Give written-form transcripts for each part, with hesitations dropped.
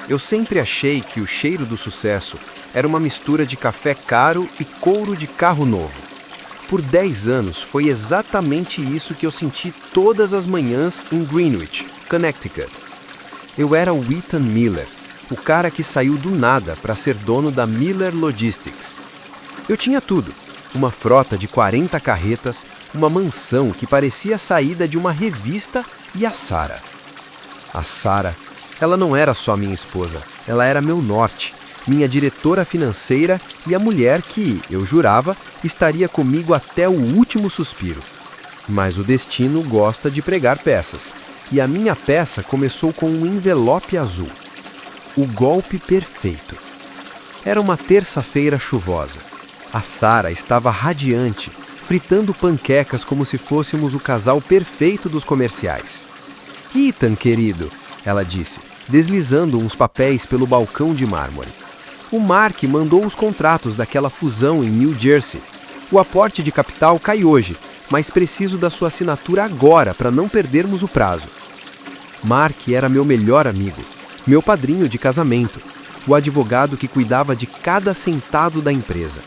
Eu sempre achei que o cheiro do sucesso era uma mistura de café caro e couro de carro novo. Por 10 anos foi exatamente isso que eu senti todas as manhãs em Greenwich, Connecticut. Eu era o Ethan Miller, o cara que saiu do nada para ser dono da Miller Logistics. Eu tinha tudo, uma frota de 40 carretas, uma mansão que parecia saída de uma revista e a Sarah. A Sarah, ela não era só minha esposa, ela era meu norte, minha diretora financeira e a mulher que, eu jurava, estaria comigo até o último suspiro. Mas o destino gosta de pregar peças, e a minha peça começou com um envelope azul. O golpe perfeito. Era uma terça-feira chuvosa. A Sarah estava radiante, fritando panquecas como se fôssemos o casal perfeito dos comerciais. "Ethan, querido", ela disse, deslizando uns papéis pelo balcão de mármore. "O Mark mandou os contratos daquela fusão em New Jersey. O aporte de capital cai hoje, mas preciso da sua assinatura agora para não perdermos o prazo." Mark era meu melhor amigo, meu padrinho de casamento, o advogado que cuidava de cada centavo da empresa.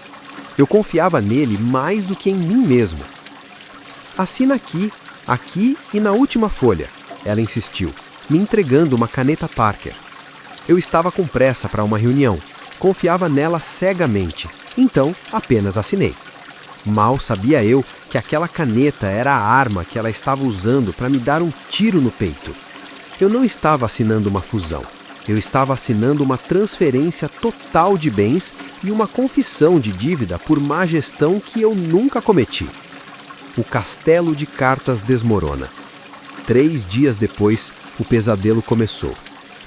Eu confiava nele mais do que em mim mesmo. "Assina aqui, aqui e na última folha", ela insistiu, me entregando uma caneta Parker. Eu estava com pressa para uma reunião, confiava nela cegamente, então apenas assinei. Mal sabia eu que aquela caneta era a arma que ela estava usando para me dar um tiro no peito. Eu não estava assinando uma fusão, eu estava assinando uma transferência total de bens e uma confissão de dívida por má gestão que eu nunca cometi. O castelo de cartas desmorona. 3 dias depois, o pesadelo começou.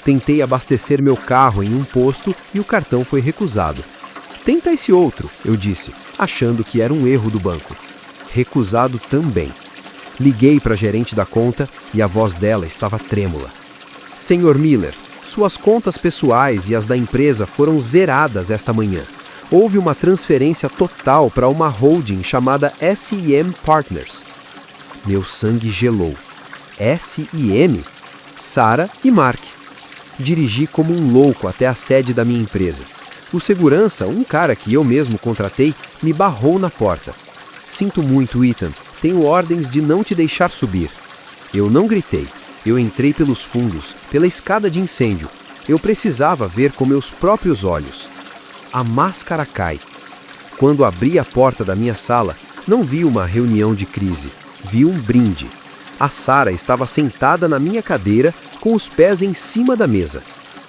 Tentei abastecer meu carro em um posto e o cartão foi recusado. "Tenta esse outro", eu disse, achando que era um erro do banco. Recusado também. Liguei para a gerente da conta e a voz dela estava trêmula. "Senhor Miller, suas contas pessoais e as da empresa foram zeradas esta manhã. Houve uma transferência total para uma holding chamada S&M Partners." Meu sangue gelou. S&M? Sarah e Mark. Dirigi como um louco até a sede da minha empresa. O segurança, um cara que eu mesmo contratei, me barrou na porta. "Sinto muito, Ethan. Tenho ordens de não te deixar subir." Eu não gritei. Eu entrei pelos fundos, pela escada de incêndio. Eu precisava ver com meus próprios olhos. A máscara cai. Quando abri a porta da minha sala, não vi uma reunião de crise. Vi um brinde. A Sarah estava sentada na minha cadeira, com os pés em cima da mesa.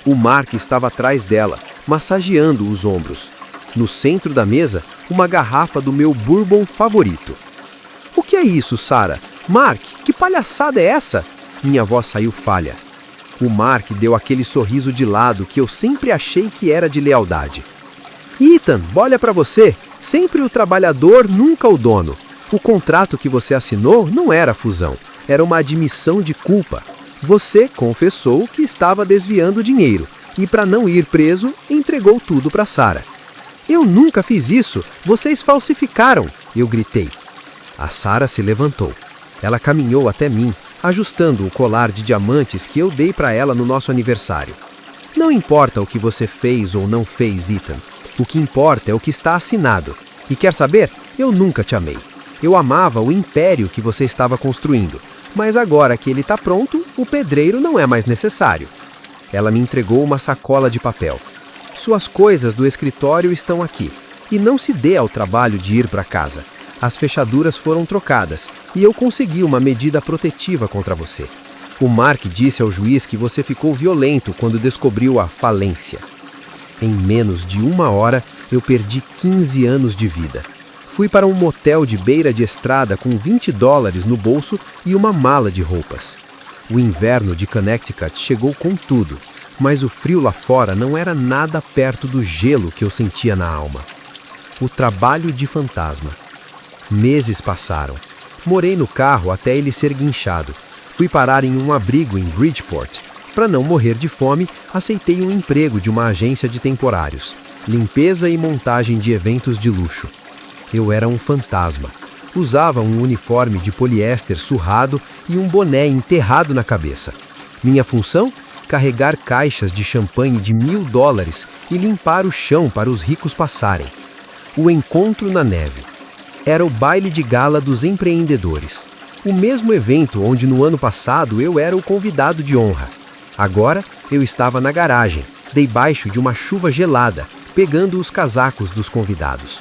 O Mark estava atrás dela, massageando os ombros. No centro da mesa, uma garrafa do meu bourbon favorito. "O que é isso, Sarah? Mark, que palhaçada é essa?" Minha voz saiu falha. O Mark deu aquele sorriso de lado que eu sempre achei que era de lealdade. "Ethan, olha para você. Sempre o trabalhador, nunca o dono. O contrato que você assinou não era fusão. Era uma admissão de culpa. Você confessou que estava desviando dinheiro e, para não ir preso, entregou tudo para Sarah." "Eu nunca fiz isso. Vocês falsificaram", eu gritei. A Sarah se levantou. Ela caminhou até mim, ajustando o colar de diamantes que eu dei para ela no nosso aniversário. "Não importa o que você fez ou não fez, Ethan. O que importa é o que está assinado. E quer saber? Eu nunca te amei. Eu amava o império que você estava construindo. Mas agora que ele está pronto, o pedreiro não é mais necessário." Ela me entregou uma sacola de papel. "Suas coisas do escritório estão aqui. E não se dê ao trabalho de ir para casa. As fechaduras foram trocadas e eu consegui uma medida protetiva contra você. O Mark disse ao juiz que você ficou violento quando descobriu a falência." Em menos de 1 hora, eu perdi 15 anos de vida. Fui para um motel de beira de estrada com $20 no bolso e uma mala de roupas. O inverno de Connecticut chegou com tudo, mas o frio lá fora não era nada perto do gelo que eu sentia na alma. O trabalho de fantasma. Meses passaram. Morei no carro até ele ser guinchado. Fui parar em um abrigo em Bridgeport. Para não morrer de fome, aceitei um emprego de uma agência de temporários. Limpeza e montagem de eventos de luxo. Eu era um fantasma. Usava um uniforme de poliéster surrado e um boné enterrado na cabeça. Minha função? carregar caixas de champanhe de $1.000 e limpar o chão para os ricos passarem. O encontro na neve. Era o baile de gala dos empreendedores. O mesmo evento onde no ano passado eu era o convidado de honra. Agora eu estava na garagem, debaixo de uma chuva gelada, pegando os casacos dos convidados.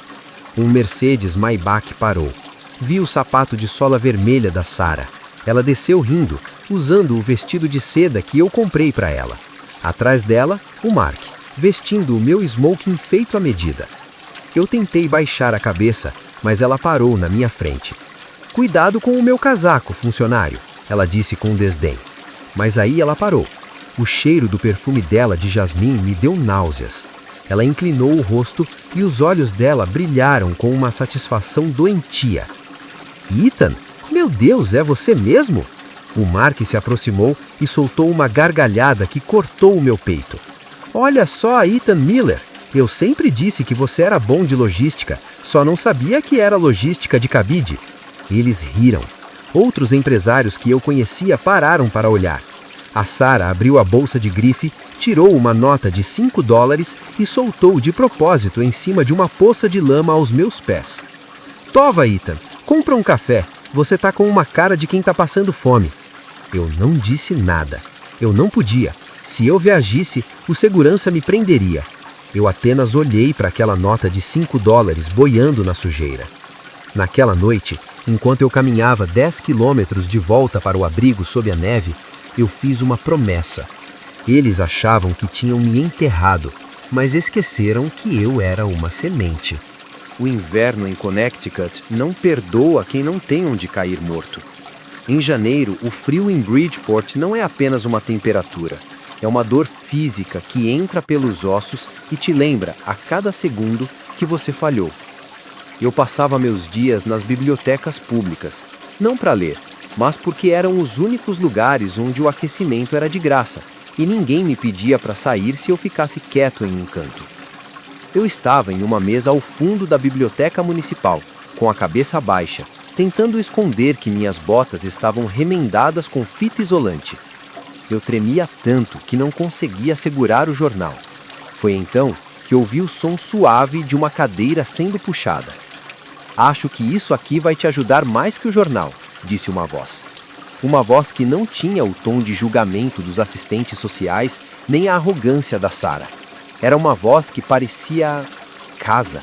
Um Mercedes Maybach parou. Vi o sapato de sola vermelha da Sarah. Ela desceu rindo, usando o vestido de seda que eu comprei para ela. Atrás dela, o Mark, vestindo o meu smoking feito à medida. Eu tentei baixar a cabeça, mas ela parou na minha frente. "Cuidado com o meu casaco, funcionário", ela disse com desdém. Mas aí ela parou. O cheiro do perfume dela de jasmim me deu náuseas. Ela inclinou o rosto e os olhos dela brilharam com uma satisfação doentia. "Ethan, meu Deus, é você mesmo?" O Mark se aproximou e soltou uma gargalhada que cortou o meu peito. "Olha só, Ethan Miller, eu sempre disse que você era bom de logística, só não sabia que era logística de cabide." Eles riram. Outros empresários que eu conhecia pararam para olhar. A Sarah abriu a bolsa de grife, tirou uma nota de $5 e soltou de propósito em cima de uma poça de lama aos meus pés. "Tova, Ethan, compra um café. Você tá com uma cara de quem tá passando fome." Eu não disse nada. Eu não podia. Se eu viajasse, o segurança me prenderia. Eu apenas olhei para aquela nota de $5 boiando na sujeira. Naquela noite, enquanto eu caminhava 10 quilômetros de volta para o abrigo sob a neve, eu fiz uma promessa. Eles achavam que tinham me enterrado, mas esqueceram que eu era uma semente. O inverno em Connecticut não perdoa quem não tem onde cair morto. Em janeiro, o frio em Bridgeport não é apenas uma temperatura. É uma dor física que entra pelos ossos e te lembra, a cada segundo, que você falhou. Eu passava meus dias nas bibliotecas públicas, não para ler, mas porque eram os únicos lugares onde o aquecimento era de graça, e ninguém me pedia para sair se eu ficasse quieto em um canto. Eu estava em uma mesa ao fundo da biblioteca municipal, com a cabeça baixa, tentando esconder que minhas botas estavam remendadas com fita isolante. Eu tremia tanto que não conseguia segurar o jornal. Foi então que ouvi o som suave de uma cadeira sendo puxada. "Acho que isso aqui vai te ajudar mais que o jornal", disse uma voz. Uma voz que não tinha o tom de julgamento dos assistentes sociais, nem a arrogância da Sarah. Era uma voz que parecia casa.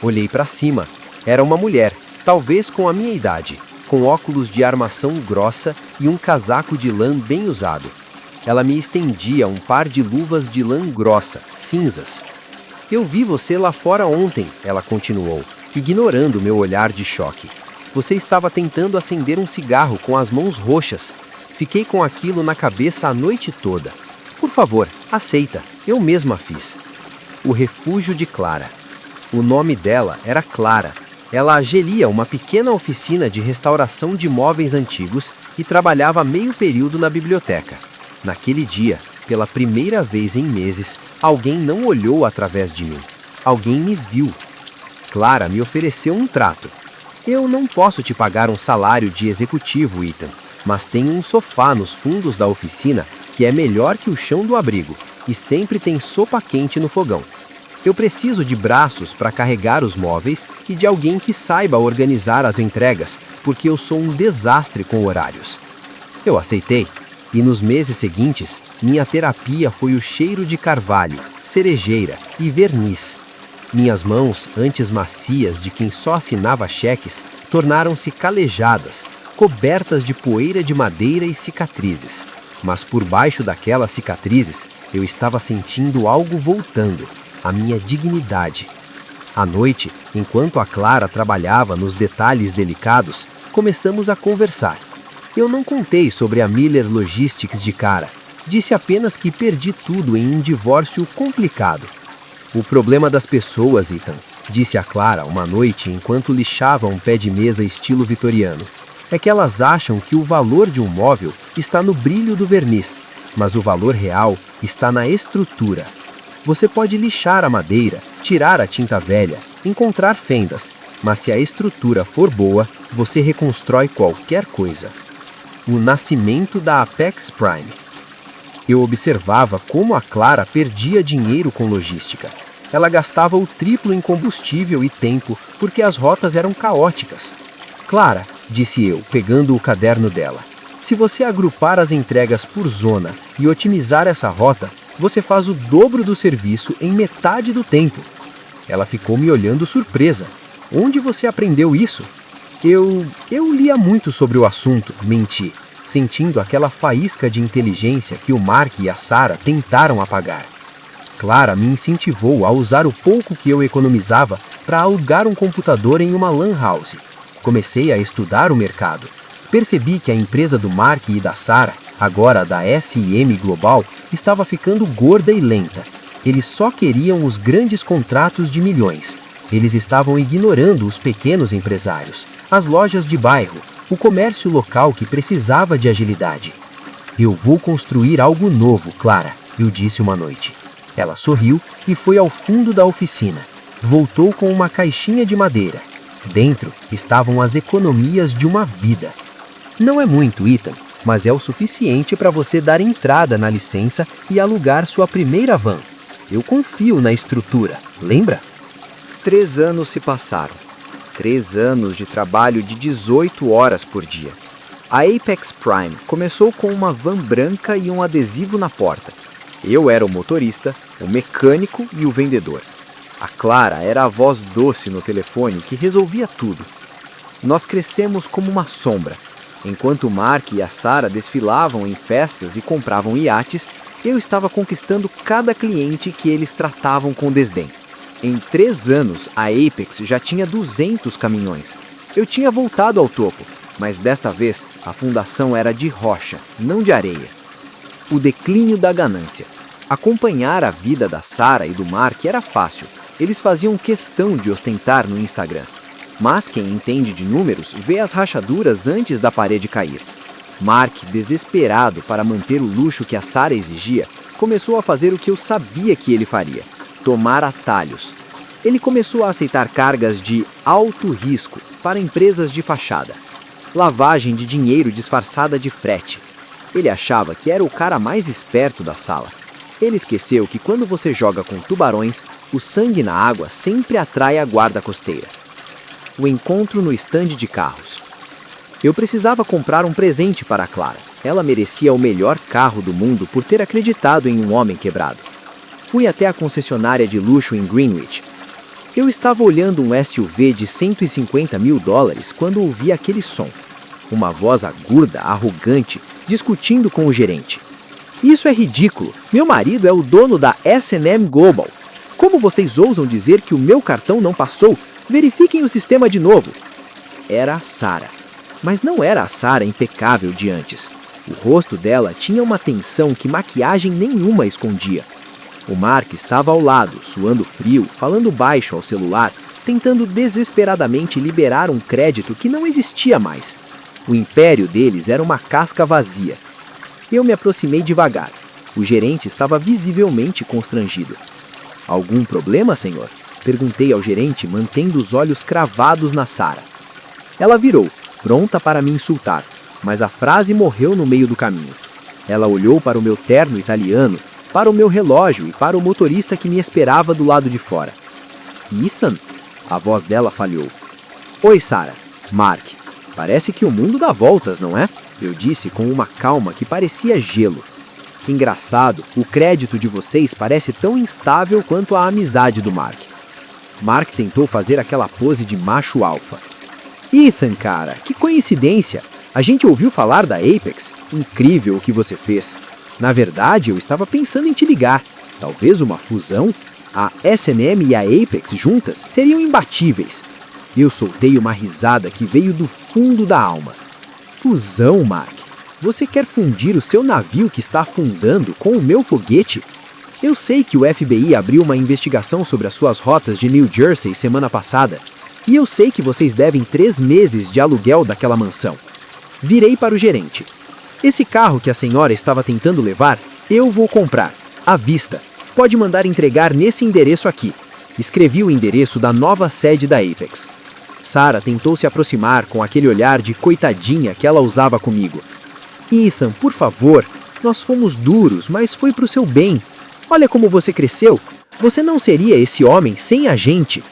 Olhei para cima. Era uma mulher, talvez com a minha idade, com óculos de armação grossa e um casaco de lã bem usado. Ela me estendia um par de luvas de lã grossa, cinzas. "Eu vi você lá fora ontem", ela continuou, ignorando meu olhar de choque. "Você estava tentando acender um cigarro com as mãos roxas. Fiquei com aquilo na cabeça a noite toda. Por favor, aceita, eu mesma fiz." O refúgio de Clara. O nome dela era Clara. Ela geria uma pequena oficina de restauração de móveis antigos e trabalhava meio período na biblioteca. Naquele dia, pela primeira vez em meses, alguém não olhou através de mim. Alguém me viu. Clara me ofereceu um trato. "Eu não posso te pagar um salário de executivo, Ethan, mas tenho um sofá nos fundos da oficina que é melhor que o chão do abrigo e sempre tem sopa quente no fogão. Eu preciso de braços para carregar os móveis e de alguém que saiba organizar as entregas, porque eu sou um desastre com horários." Eu aceitei, e nos meses seguintes, minha terapia foi o cheiro de carvalho, cerejeira e verniz. Minhas mãos, antes macias de quem só assinava cheques, tornaram-se calejadas, cobertas de poeira de madeira e cicatrizes. Mas por baixo daquelas cicatrizes, eu estava sentindo algo voltando, a minha dignidade. À noite, enquanto a Clara trabalhava nos detalhes delicados, começamos a conversar. Eu não contei sobre a Miller Logistics de cara. Disse apenas que perdi tudo em um divórcio complicado. "O problema das pessoas, Ethan", disse a Clara uma noite enquanto lixava um pé de mesa estilo vitoriano, "é que elas acham que o valor de um móvel está no brilho do verniz, mas o valor real está na estrutura. Você pode lixar a madeira, tirar a tinta velha, encontrar fendas, mas se a estrutura for boa, você reconstrói qualquer coisa." O nascimento da Apex Prime. Eu observava como a Clara perdia dinheiro com logística. Ela gastava o triplo em combustível e tempo porque as rotas eram caóticas. Clara, disse eu, pegando o caderno dela, se você agrupar as entregas por zona e otimizar essa rota, você faz o dobro do serviço em metade do tempo. Ela ficou me olhando surpresa. Onde você aprendeu isso? Eu lia muito sobre o assunto, menti, sentindo aquela faísca de inteligência que o Mark e a Sarah tentaram apagar. Clara me incentivou a usar o pouco que eu economizava para alugar um computador em uma LAN house. Comecei a estudar o mercado. Percebi que a empresa do Mark e da Sarah, agora da S&M Global, estava ficando gorda e lenta. Eles só queriam os grandes contratos de milhões. Eles estavam ignorando os pequenos empresários, as lojas de bairro, o comércio local que precisava de agilidade. Eu vou construir algo novo, Clara, eu disse uma noite. Ela sorriu e foi ao fundo da oficina. Voltou com uma caixinha de madeira. Dentro estavam as economias de uma vida. Não é muito, Ethan, mas é o suficiente para você dar entrada na licença e alugar sua primeira van. Eu confio na estrutura, lembra? 3 anos se passaram. 3 anos de trabalho de 18 horas por dia. A Apex Prime começou com uma van branca e um adesivo na porta. Eu era o motorista, o mecânico e o vendedor. A Clara era a voz doce no telefone que resolvia tudo. Nós crescemos como uma sombra. Enquanto o Mark e a Sarah desfilavam em festas e compravam iates, eu estava conquistando cada cliente que eles tratavam com desdém. Em 3 anos, a Apex já tinha 200 caminhões. Eu tinha voltado ao topo, mas desta vez a fundação era de rocha, não de areia. O declínio da ganância. Acompanhar a vida da Sarah e do Mark era fácil. Eles faziam questão de ostentar no Instagram. Mas quem entende de números vê as rachaduras antes da parede cair. Mark, desesperado para manter o luxo que a Sarah exigia, começou a fazer o que eu sabia que ele faria: tomar atalhos. Ele começou a aceitar cargas de alto risco para empresas de fachada. Lavagem de dinheiro disfarçada de frete. Ele achava que era o cara mais esperto da sala. Ele esqueceu que quando você joga com tubarões, o sangue na água sempre atrai a guarda costeira. O encontro no estande de carros. Eu precisava comprar um presente para a Clara. Ela merecia o melhor carro do mundo por ter acreditado em um homem quebrado. Fui até a concessionária de luxo em Greenwich. Eu estava olhando um SUV de $150 mil quando ouvi aquele som. Uma voz aguda, arrogante, discutindo com o gerente. Isso é ridículo. Meu marido é o dono da S&M Global. Como vocês ousam dizer que o meu cartão não passou? Verifiquem o sistema de novo. Era a Sarah. Mas não era a Sarah impecável de antes. O rosto dela tinha uma tensão que maquiagem nenhuma escondia. O Mark estava ao lado, suando frio, falando baixo ao celular, tentando desesperadamente liberar um crédito que não existia mais. O império deles era uma casca vazia. Eu me aproximei devagar. O gerente estava visivelmente constrangido. Algum problema, senhor? Perguntei ao gerente, mantendo os olhos cravados na Sarah. Ela virou, pronta para me insultar, mas a frase morreu no meio do caminho. Ela olhou para o meu terno italiano, para o meu relógio e para o motorista que me esperava do lado de fora. Ethan? A voz dela falhou. Oi, Sarah. Mark. Parece que o mundo dá voltas, não é? Eu disse com uma calma que parecia gelo. Engraçado, o crédito de vocês parece tão instável quanto a amizade do Mark. Mark tentou fazer aquela pose de macho alfa. Ethan, cara, que coincidência! A gente ouviu falar da Apex. Incrível o que você fez. Na verdade, eu estava pensando em te ligar. Talvez uma fusão? A S&M e a Apex juntas seriam imbatíveis. Eu soltei uma risada que veio do fundo da alma. Fusão, Mark? Você quer fundir o seu navio que está afundando com o meu foguete? Eu sei que o FBI abriu uma investigação sobre as suas rotas de New Jersey semana passada. E eu sei que vocês devem 3 meses de aluguel daquela mansão. Virei para o gerente. Esse carro que a senhora estava tentando levar, eu vou comprar, à vista. Pode mandar entregar nesse endereço aqui. Escrevi o endereço da nova sede da Apex. Sarah tentou se aproximar com aquele olhar de coitadinha que ela usava comigo. Ethan, por favor, Nós fomos duros, mas foi pro seu bem. Olha como você cresceu. Você não seria esse homem sem a gente.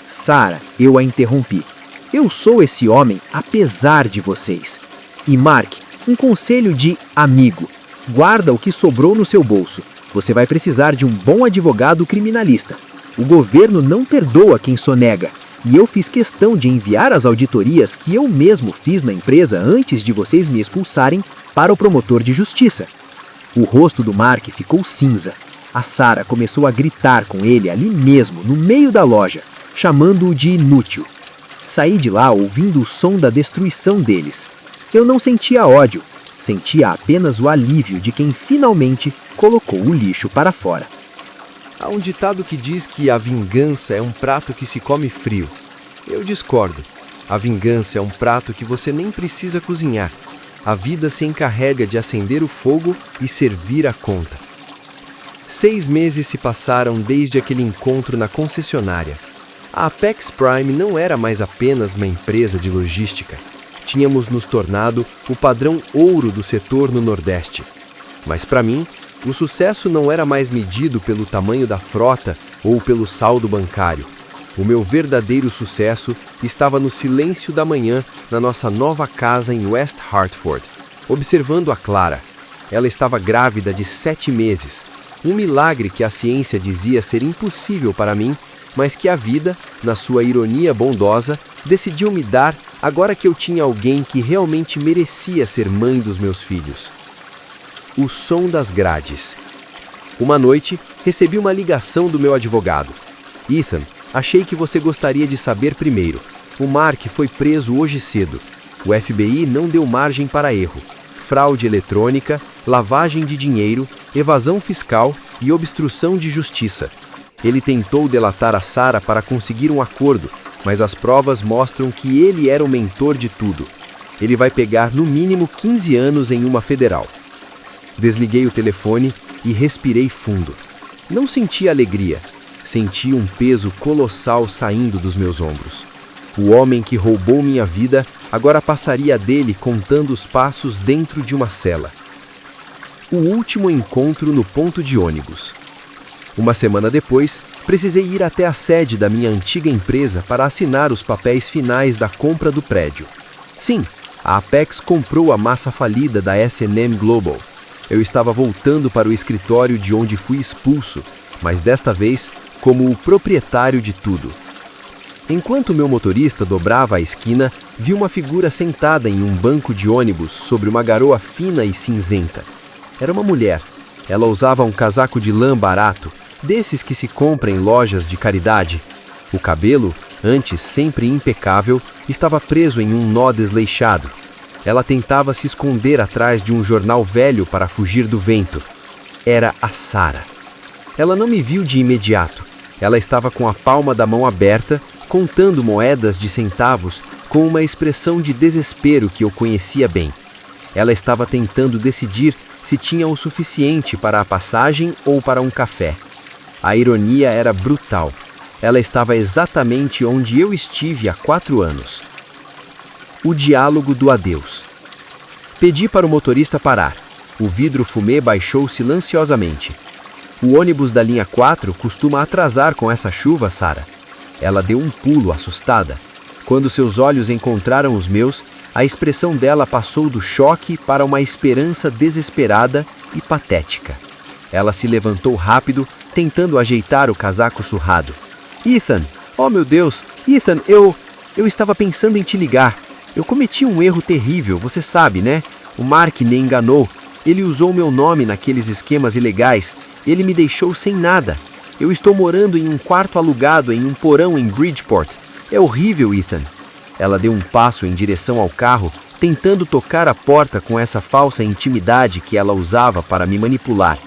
Sarah, eu a interrompi. Eu sou esse homem apesar de vocês. E Mark, um conselho de amigo. Guarda o que sobrou no seu bolso. Você vai precisar de um bom advogado criminalista. O governo não perdoa quem sonega. E eu fiz questão de enviar as auditorias que eu mesmo fiz na empresa antes de vocês me expulsarem para o promotor de justiça. O rosto do Mark ficou cinza. A Sarah começou a gritar com ele ali mesmo, no meio da loja, chamando-o de inútil. Saí de lá ouvindo o som da destruição deles. Eu não sentia ódio, sentia apenas o alívio de quem finalmente colocou o lixo para fora. Há um ditado que diz que a vingança é um prato que se come frio. Eu discordo. A vingança é um prato que você nem precisa cozinhar. A vida se encarrega de acender o fogo e servir a conta. 6 meses se passaram desde aquele encontro na concessionária. A Apex Prime não era mais apenas uma empresa de logística. Tínhamos nos tornado o padrão ouro do setor no Nordeste. Mas para mim, o sucesso não era mais medido pelo tamanho da frota ou pelo saldo bancário. O meu verdadeiro sucesso estava no silêncio da manhã na nossa nova casa em West Hartford, observando a Clara. Ela estava grávida de 7 meses. Um milagre que a ciência dizia ser impossível para mim, mas que a vida, na sua ironia bondosa, decidiu me dar agora que eu tinha alguém que realmente merecia ser mãe dos meus filhos. O som das grades. Uma noite, recebi uma ligação do meu advogado. Ethan, achei que você gostaria de saber primeiro. O Mark foi preso hoje cedo. O FBI não deu margem para erro. Fraude eletrônica, lavagem de dinheiro, evasão fiscal e obstrução de justiça. Ele tentou delatar a Sarah para conseguir um acordo, mas as provas mostram que ele era o mentor de tudo. Ele vai pegar no mínimo 15 anos em uma federal. Desliguei o telefone e respirei fundo. Não senti alegria, senti um peso colossal saindo dos meus ombros. O homem que roubou minha vida agora passaria dele contando os passos dentro de uma cela. O último encontro no ponto de ônibus. Uma semana depois, precisei ir até a sede da minha antiga empresa para assinar os papéis finais da compra do prédio. Sim, a Apex comprou a massa falida da S&M Global. Eu estava voltando para o escritório de onde fui expulso, mas desta vez como o proprietário de tudo. Enquanto meu motorista dobrava a esquina, vi uma figura sentada em um banco de ônibus sobre uma garoa fina e cinzenta. Era uma mulher. Ela usava um casaco de lã barato, desses que se compra em lojas de caridade. O cabelo, antes sempre impecável, estava preso em um nó desleixado. Ela tentava se esconder atrás de um jornal velho para fugir do vento. Era a Sarah. Ela não me viu de imediato. Ela estava com a palma da mão aberta, contando moedas de centavos com uma expressão de desespero que eu conhecia bem. Ela estava tentando decidir se tinha o suficiente para a passagem ou para um café. A ironia era brutal. Ela estava exatamente onde eu estive há 4 anos. O diálogo do adeus. Pedi para o motorista parar. O vidro fumê baixou silenciosamente. O ônibus da linha 4 costuma atrasar com essa chuva, Sarah. Ela deu um pulo assustada. Quando seus olhos encontraram os meus, a expressão dela passou do choque para uma esperança desesperada e patética. Ela se levantou rápido, tentando ajeitar o casaco surrado. Ethan, oh meu Deus, Ethan, eu estava pensando em te ligar. Eu cometi um erro terrível, você sabe, né? O Mark me enganou. Ele usou meu nome naqueles esquemas ilegais. Ele me deixou sem nada. Eu estou morando em um quarto alugado em um porão em Bridgeport. É horrível, Ethan. Ela deu um passo em direção ao carro, tentando tocar a porta com essa falsa intimidade que ela usava para me manipular.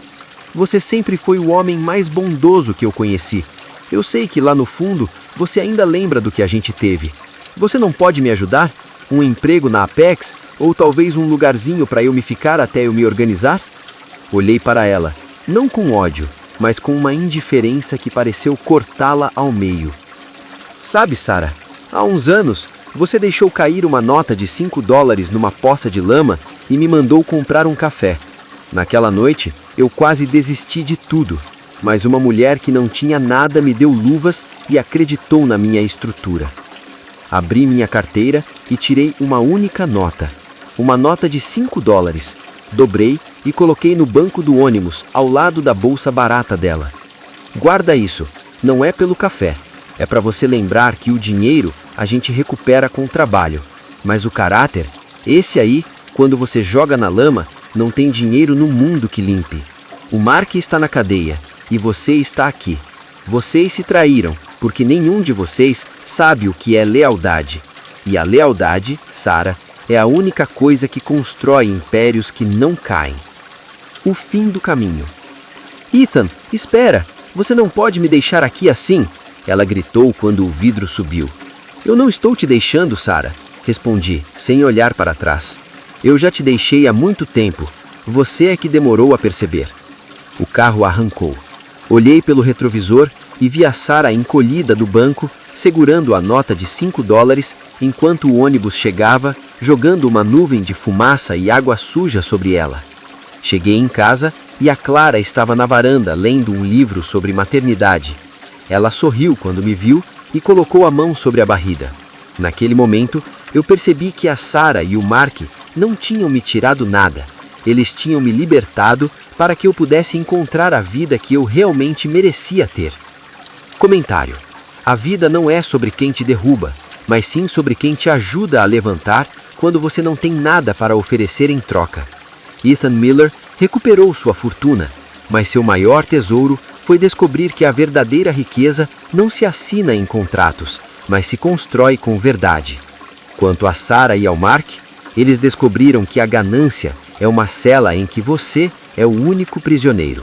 Você sempre foi o homem mais bondoso que eu conheci. Eu sei que lá no fundo você ainda lembra do que a gente teve. Você não pode me ajudar? Um emprego na Apex? Ou talvez um lugarzinho para eu me ficar até eu me organizar? Olhei para ela, não com ódio, mas com uma indiferença que pareceu cortá-la ao meio. Sabe, Sarah, há uns anos, você deixou cair uma nota de $5 numa poça de lama e me mandou comprar um café. Naquela noite, eu quase desisti de tudo, mas uma mulher que não tinha nada me deu luvas e acreditou na minha estrutura. Abri minha carteira e tirei uma única nota. Uma nota de $5. Dobrei e coloquei no banco do ônibus, ao lado da bolsa barata dela. Guarda isso, não é pelo café. É para você lembrar que o dinheiro a gente recupera com o trabalho. Mas o caráter, esse aí, quando você joga na lama, não tem dinheiro no mundo que limpe. O Mark está na cadeia e você está aqui. Vocês se traíram, porque nenhum de vocês sabe o que é lealdade. E a lealdade, Sarah, é a única coisa que constrói impérios que não caem. O fim do caminho. Ethan, espera! Você não pode me deixar aqui assim! Ela gritou quando o vidro subiu. Eu não estou te deixando, Sarah, respondi, sem olhar para trás. Eu já te deixei há muito tempo. Você é que demorou a perceber. O carro arrancou. Olhei pelo retrovisor e vi a Sarah encolhida do banco, segurando a nota de $5, enquanto o ônibus chegava, jogando uma nuvem de fumaça e água suja sobre ela. Cheguei em casa e a Clara estava na varanda lendo um livro sobre maternidade. Ela sorriu quando me viu e colocou a mão sobre a barriga. Naquele momento, eu percebi que a Sarah e o Mark não tinham me tirado nada. Eles tinham me libertado para que eu pudesse encontrar a vida que eu realmente merecia ter. Comentário: a vida não é sobre quem te derruba, mas sim sobre quem te ajuda a levantar quando você não tem nada para oferecer em troca. Ethan Miller recuperou sua fortuna, mas seu maior tesouro foi descobrir que a verdadeira riqueza não se assina em contratos, mas se constrói com verdade. Quanto a Sarah e ao Mark, eles descobriram que a ganância é uma cela em que você é o único prisioneiro.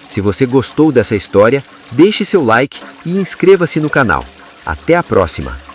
Se você gostou dessa história, deixe seu like e inscreva-se no canal. Até a próxima!